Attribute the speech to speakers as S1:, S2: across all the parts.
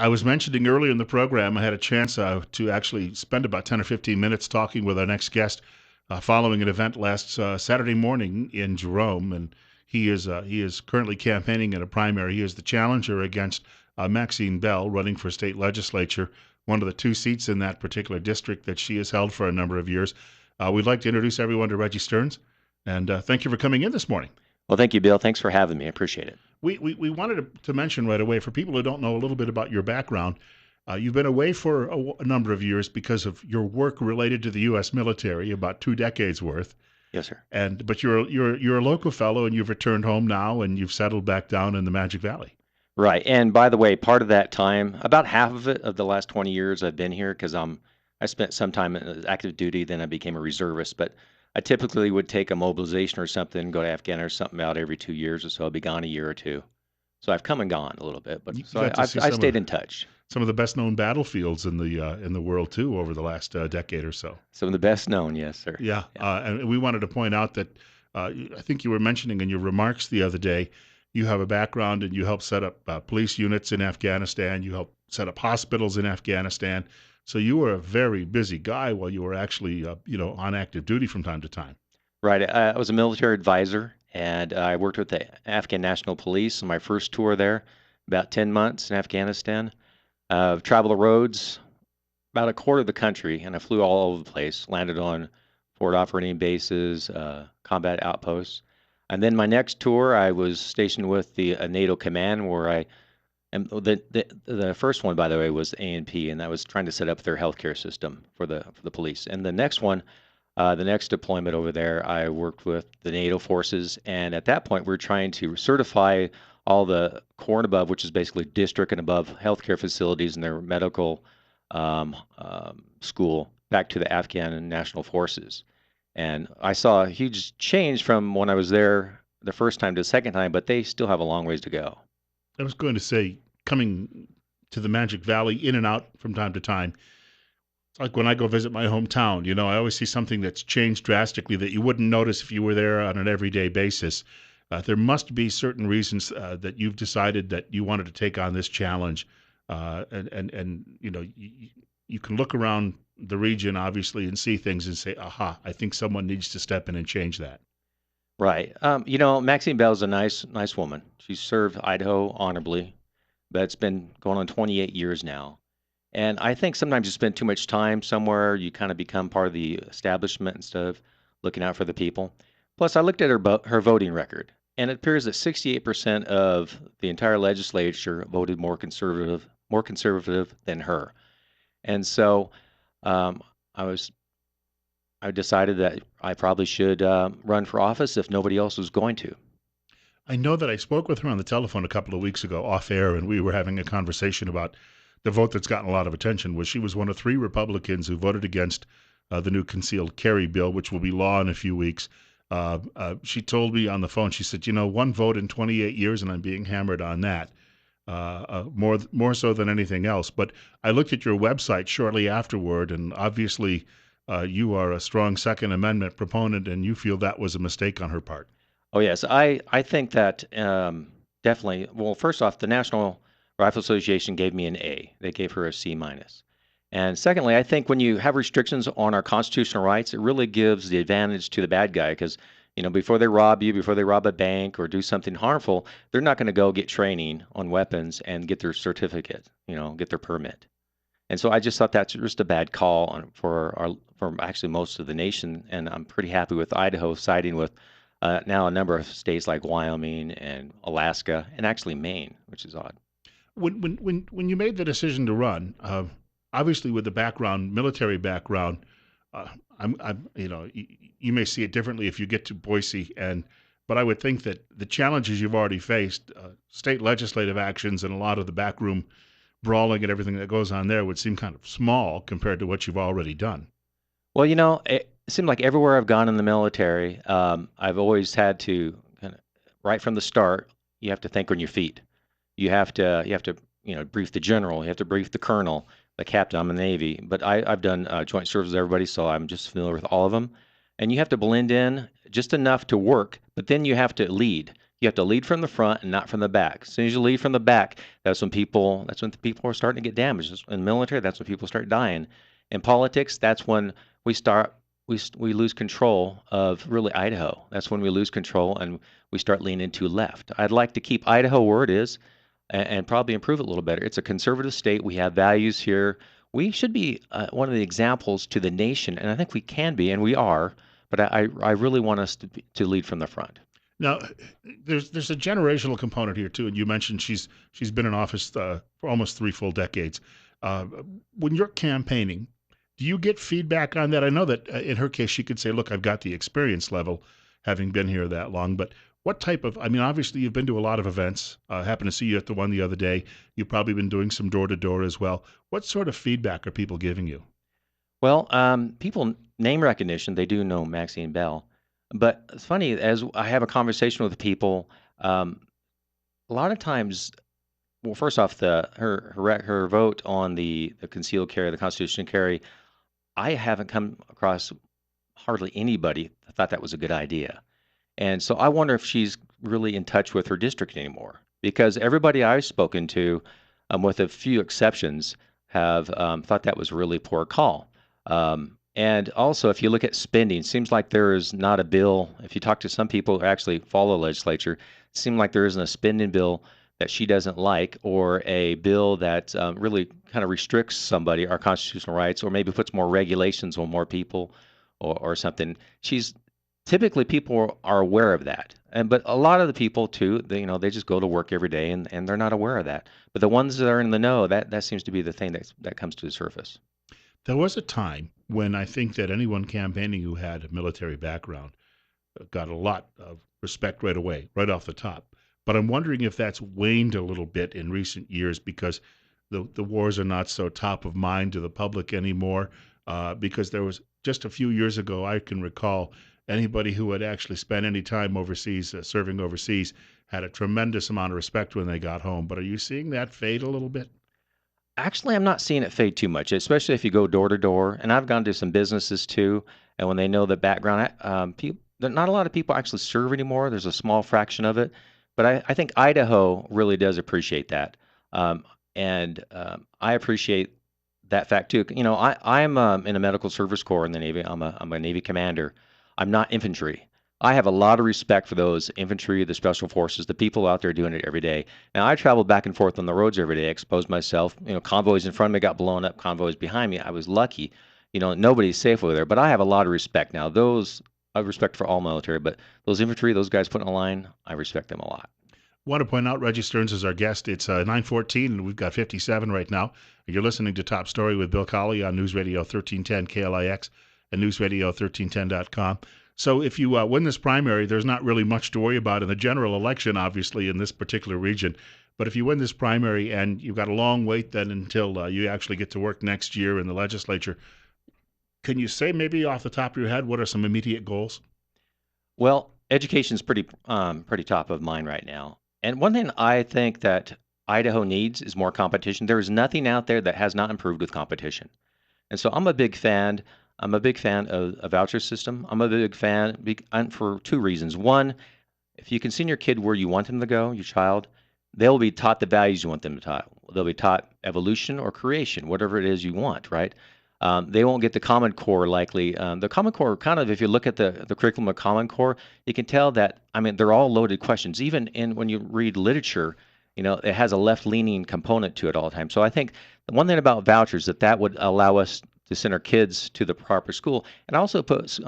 S1: I was mentioning earlier in the program, I had a chance to actually spend about 10 or 15 minutes talking with our next guest following an event last Saturday morning in Jerome. And he is currently campaigning in a primary. He is the challenger against Maxine Bell, running for state legislature, one of the two seats in that particular district that she has held for a number of years. We'd like to introduce everyone to Reggie Stearns. And thank you for coming in this morning.
S2: Well, thank you, Bill. Thanks for having me. I appreciate it.
S1: We wanted to mention right away, for people who don't know a little bit about your background, you've been away for a number of years because of your work related to the U.S. military, about 2 decades worth.
S2: Yes, sir.
S1: But you're a local fellow, and you've returned home now, and you've settled back down in the Magic Valley.
S2: Right. And by the way, part of that time, about half of it, of the last 20 years I've been here, because I spent some time in active duty, then I became a reservist. But I typically would take a mobilization or something, go to Afghanistan or something out every 2 years or so. I'll be gone a year or two. So I've come and gone a little bit, but
S1: You
S2: so
S1: got to see
S2: I stayed in touch.
S1: some of the best known battlefields in the world too over the last decade or so.
S2: Some of the best known, yes, sir.
S1: Yeah,
S2: Yeah.
S1: and we wanted to point out that I think you were mentioning in your remarks the other day, you have a background and you helped set up police units in Afghanistan. You helped set up hospitals in Afghanistan. So you were a very busy guy while you were actually, on active duty from time to time.
S2: Right. I was a military advisor, and I worked with the Afghan National Police on my first tour there, about 10 months in Afghanistan. Traveled the roads, about a quarter of the country, and I flew all over the place, landed on forward operating bases, combat outposts. And then my next tour, I was stationed with the NATO command, where the first one, by the way, was A&P, and that was trying to set up their healthcare system for the police. And the next one, the next deployment over there, I worked with the NATO forces, and at that point, we were trying to certify all the core and above, which is basically district and above healthcare facilities and their medical school back to the Afghan National Forces. And I saw a huge change from when I was there the first time to the second time, but they still have a long ways to go.
S1: I was going to say, coming to the Magic Valley in and out from time to time, it's like when I go visit my hometown, I always see something that's changed drastically that you wouldn't notice if you were there on an everyday basis. There must be certain reasons that you've decided that you wanted to take on this challenge. You can look around the region, obviously, and see things and say, aha, I think someone needs to step in and change that.
S2: Right. Maxine Bell is a nice woman. She served Idaho honorably, but it's been going on 28 years now. And I think sometimes you spend too much time somewhere, you kind of become part of the establishment instead of looking out for the people. Plus, I looked at her voting record, and it appears that 68% of the entire legislature voted more conservative than her. And so um, I was I decided that I probably should run for office if nobody else was going to.
S1: I know that I spoke with her on the telephone a couple of weeks ago off air, and we were having a conversation about the vote that's gotten a lot of attention. Was she was one of three Republicans who voted against the new concealed carry bill, which will be law in a few weeks. She told me on the phone, she said, one vote in 28 years, and I'm being hammered on that. More so than anything else. But I looked at your website shortly afterward, and obviously you are a strong Second Amendment proponent, and you feel that was a mistake on her part.
S2: Oh yes, I think that definitely. Well, first off, the National Rifle Association gave me an A. They gave her a C minus. And secondly, I think when you have restrictions on our constitutional rights, it really gives the advantage to the bad guy because before they rob you, before they rob a bank or do something harmful, they're not going to go get training on weapons and get their certificate, get their permit. And so I just thought that's just a bad call for actually most of the nation. And I'm pretty happy with Idaho siding with now a number of states like Wyoming and Alaska and actually Maine, which is odd.
S1: When you made the decision to run, obviously with the military background, uh, you may see it differently if you get to Boise, but I would think that the challenges you've already faced, state legislative actions, and a lot of the backroom brawling and everything that goes on there would seem kind of small compared to what you've already done.
S2: Well, it seemed like everywhere I've gone in the military, I've always had to kind of, right from the start, you have to think on your feet. You have to brief the general, you have to brief the colonel, the captain. I'm in the Navy, but I've done joint service with everybody, so I'm just familiar with all of them. And you have to blend in just enough to work, but then you have to lead. You have to lead from the front and not from the back. As soon as you lead from the back, that's when the people are starting to get damaged. In the military, that's when people start dying. In politics, that's when we start we lose control of really Idaho. That's when we lose control and we start leaning to left. I'd like to keep Idaho where it is and probably improve it a little better. It's a conservative state. We have values here. We should be one of the examples to the nation, and I think we can be, and we are. But I really want us to lead from the front.
S1: Now, there's a generational component here too, and you mentioned she's been in office for almost three full decades. Uh, when you're campaigning, do you get feedback on that? I know that in her case, she could say, "Look, I've got the experience level, having been here that long." But what type of? I mean, obviously, you've been to a lot of events. Happened to see you at the one the other day. You've probably been doing some door to door as well. What sort of feedback are people giving you?
S2: Well, people name recognition, they do know Maxine Bell. But it's funny, as I have a conversation with people, um, a lot of times, well, first off, her vote on the concealed carry, the constitutional carry, I haven't come across hardly anybody that thought that was a good idea. And so I wonder if she's really in touch with her district anymore, because everybody I've spoken to, with a few exceptions, have thought that was a really poor call. And also, if you look at spending, seems like there is not a bill. If you talk to some people who actually follow legislature, it seems like there isn't a spending bill that she doesn't like, or a bill that really kind of restricts somebody, our constitutional rights, or maybe puts more regulations on more people, or something. She's typically people are aware of that, but a lot of the people too, they just go to work every day and they're not aware of that. But the ones that are in the know, that seems to be the thing that comes to the surface.
S1: There was a time when I think that anyone campaigning who had a military background got a lot of respect right away, right off the top. But I'm wondering if that's waned a little bit in recent years because the wars are not so top of mind to the public anymore. Because there was just a few years ago, I can recall anybody who had actually spent any time overseas, serving overseas, had a tremendous amount of respect when they got home. But are you seeing that fade a little bit?
S2: Actually, I'm not seeing it fade too much, especially if you go door to door. And I've gone to some businesses too, and when they know the background, people, not a lot of people actually serve anymore. There's a small fraction of it, but I think Idaho really does appreciate that, and I appreciate that fact too. I'm in a medical service corps in the Navy. I'm a Navy commander. I'm not infantry. I have a lot of respect for those infantry, the special forces, the people out there doing it every day. Now I travel back and forth on the roads every day, expose myself. Convoys in front of me got blown up, convoys behind me. I was lucky. Nobody's safe over there, but I have a lot of respect now. Those I have respect for all military, but those infantry, those guys putting a line, I respect them a lot.
S1: Want to point out Reggie Stearns is our guest. It's 9:14, and we've got 57 right now. You're listening to Top Story with Bill Colley on News Radio 1310 KLIX and newsradio1310.com. So if you win this primary, there's not really much to worry about in the general election, obviously, in this particular region. But if you win this primary and you've got a long wait then until you actually get to work next year in the legislature, can you say maybe off the top of your head what are some immediate goals?
S2: Well, education's pretty top of mind right now. And one thing I think that Idaho needs is more competition. There is nothing out there that has not improved with competition. And so I'm a big fan. I'm a big fan of a voucher system. I'm a big fan for two reasons. One, if you can send your kid where you want them to go, your child, they'll be taught the values you want them to taught. They'll be taught evolution or creation, whatever it is you want, right? They won't get the Common Core likely. The Common Core, kind of, if you look at the curriculum of Common Core, you can tell that, I mean, they're all loaded questions. Even when you read literature, it has a left-leaning component to it all the time. So I think the one thing about vouchers that would allow us to send our kids to the proper school, and also put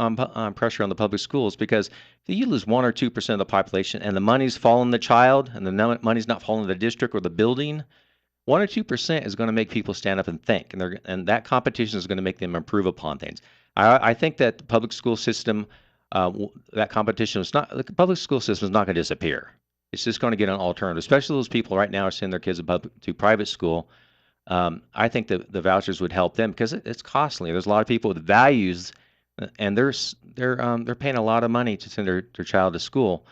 S2: pressure on the public schools, because if you lose 1 or 2% of the population and the money's following the child and the money's not following the district or the building, 1 or 2% is going to make people stand up and think, and that competition is going to make them improve upon things. I think that the public school system, that competition is not the public school system is not going to disappear. It's just going to get an alternative, especially those people right now are sending their kids to private school. I think the vouchers would help them because it's costly. There's a lot of people with values, and they're paying a lot of money to send their child to school,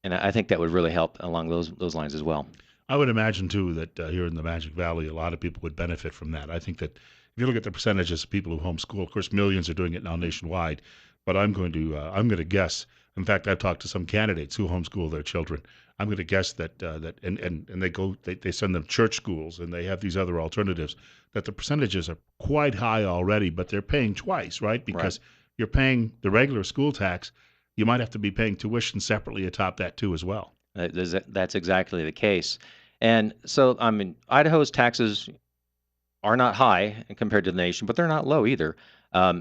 S2: and I think that would really help along those lines as well.
S1: I would imagine too that here in the Magic Valley, a lot of people would benefit from that. I think that if you look at the percentages of people who homeschool, of course, millions are doing it now nationwide. But I'm going to guess In fact, I've talked to some candidates who homeschool their children. I'm going to guess and they send them church schools and they have these other alternatives, that the percentages are quite high already, but they're paying twice, right?
S2: Right.
S1: Because you're paying the regular school tax, you might have to be paying tuition separately atop that too as well.
S2: That's exactly the case. And so, I mean, Idaho's taxes are not high compared to the nation, but they're not low either.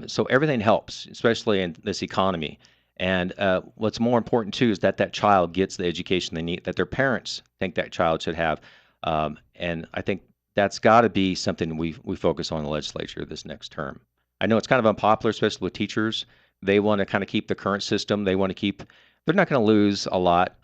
S2: So everything helps, especially in this economy. And what's more important too is that that child gets the education they need, that their parents think that child should have. And I think that's got to be something we focus on in the legislature this next term. I know it's kind of unpopular, especially with teachers. They want to kind of keep the current system. They want to keep. They're not going to lose a lot,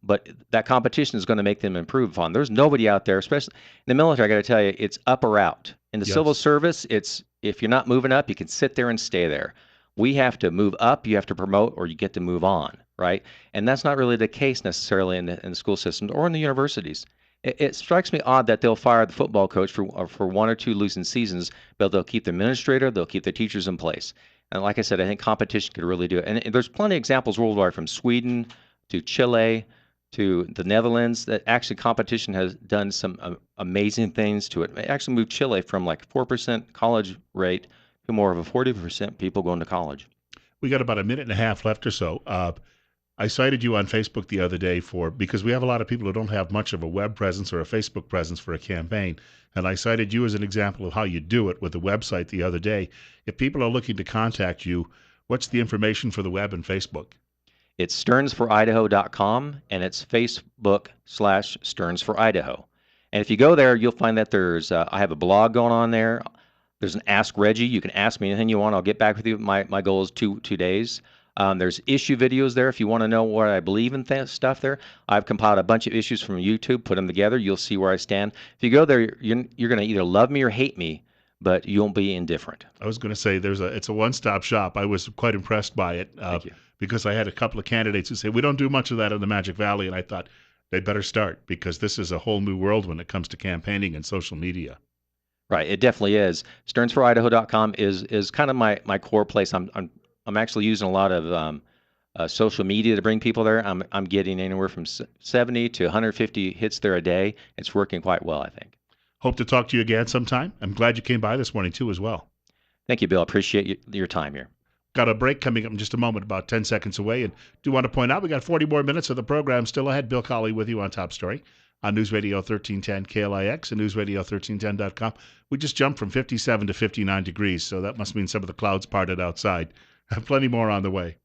S2: but that competition is going to make them improve upon. There's nobody out there, especially in the military. I got to tell you, it's up or out. In the civil
S1: Yes.
S2: service, it's if you're not moving up, you can sit there and stay there. We have to move up, you have to promote, or you get to move on, right? And that's not really the case necessarily in the school systems or in the universities. It strikes me odd that they'll fire the football coach for one or two losing seasons, but they'll keep the administrator, they'll keep the teachers in place. And like I said, I think competition could really do it. And there's plenty of examples worldwide, from Sweden to Chile to the Netherlands, that actually competition has done some amazing things to it. It actually moved Chile from like 4% college rate to more of a 40% people going to college.
S1: We got about a minute and a half left or so. I cited you on Facebook the other day because we have a lot of people who don't have much of a web presence or a Facebook presence for a campaign. And I cited you as an example of how you do it with the website the other day. If people are looking to contact you, what's the information for the web and Facebook?
S2: It's sternsforidaho.com, and it's Facebook/SternsForIdaho. And if you go there, you'll find that I have a blog going on there. There's an Ask Reggie. You can ask me anything you want. I'll get back with you. My goal is two days. There's issue videos there if you want to know what I believe in stuff there. I've compiled a bunch of issues from YouTube, put them together. You'll see where I stand. If you go there, you're going to either love me or hate me, but you won't be indifferent.
S1: I was going to say it's a one-stop shop. I was quite impressed by it
S2: Thank you.
S1: because I had a couple of candidates who say we don't do much of that in the Magic Valley, and I thought they better start because this is a whole new world when it comes to campaigning and social media.
S2: Right, it definitely is. SternsForIdaho.com is kind of my core place. I'm actually using a lot of social media to bring people there. I'm getting anywhere from 70 to 150 hits there a day. It's working quite well, I think.
S1: Hope to talk to you again sometime. I'm glad you came by this morning too as well.
S2: Thank you, Bill. Appreciate your time here.
S1: Got a break coming up in just a moment, about 10 seconds away. And do want to point out we got 40 more minutes of the program still ahead. Bill Colley with you on Top Story on News Radio 1310 KLIX and newsradio1310.com. We just jumped from 57 to 59 degrees, so that must mean some of the clouds parted outside. Plenty more on the way.